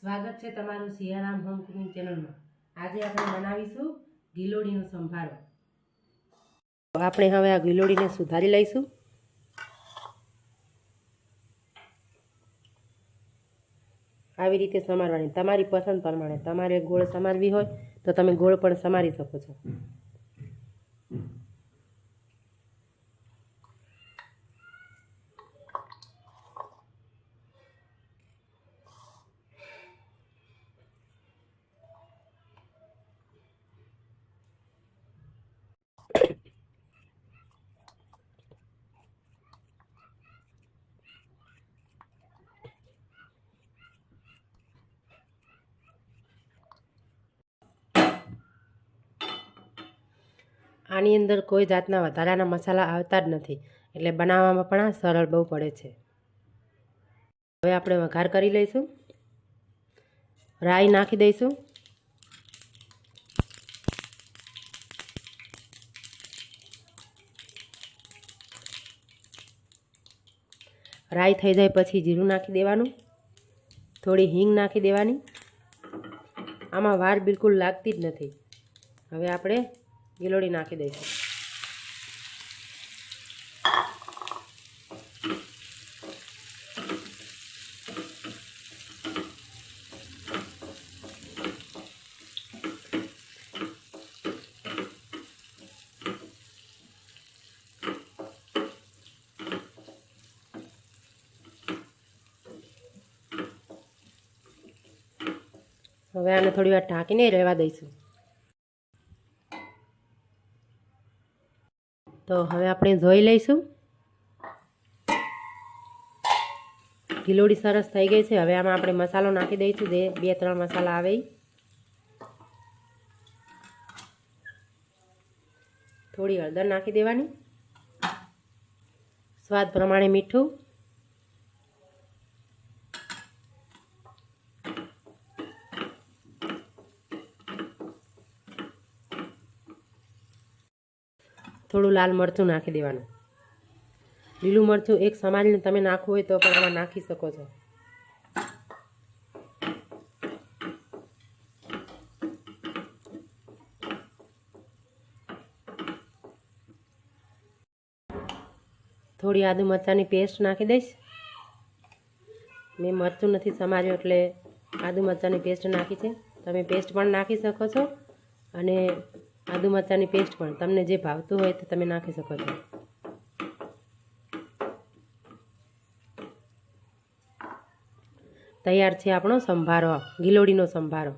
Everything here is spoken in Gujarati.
સ્વાગત છે તમારું સિયારામ હોમ કુકિંગ ચેનલમાં। આજે આપણે બનાવીશું ગિલોડીનો સંભારો। આપણે હવે આ ગિલોડીને સુધારી લઈશું। આવી રીતે સમારવાની, તમારી પસંદ પ્રમાણે। તમારે ગોળ સમારવી હોય તો તમે ગોળ પણ સમારી શકો છો। આની અંદર કોઈ જાતના વધારાના મસાલા આવતા જ નથી, એટલે બનાવવામાં પણ આ સરળ બહુ પડે છે। હવે આપણે વઘાર કરી લઈશું। રાઈ નાખી દઈશું। રાઈ થઈ જાય પછી જીરું નાખી દેવાનું, થોડી હિંગ નાખી દેવાની। આમાં વાર બિલકુલ લાગતી જ નથી। હવે આપણે ગિલોડી નાખી દઈશું। હવે આને થોડી વાર ઢાંકીને રહેવા દઈશું। તો હવે આપણે જોઈ લઈશું। ગિલોડી સરસ થઈ ગઈ છે। હવે આમાં આપણે મસાલો નાખી દઈશું, જે 2-3 મસાલા આવે। થોડી હળદર નાખી દેવાની, સ્વાદ પ્રમાણે મીઠું, થોડું લાલ મરચું નાખી દેવાનું। લીલું મરચું એક સમારીને તમે નાખવું હોય તો પણ આમાં નાખી શકો છો। થોડી આદુ મરચાંની પેસ્ટ નાખી દઈશ। મેં મરચું નથી સમાર્યું એટલે આદુ મરચાંની પેસ્ટ નાખી છે। તમે પેસ્ટ પણ નાખી શકો છો, અને આદુ મરચાંની પેસ્ટ પણ તમને જે ભાવતું હોય તો તમે નાખી શકો છો। તૈયાર છે આપણો સંભારો, ગિલોડીનો સંભારો।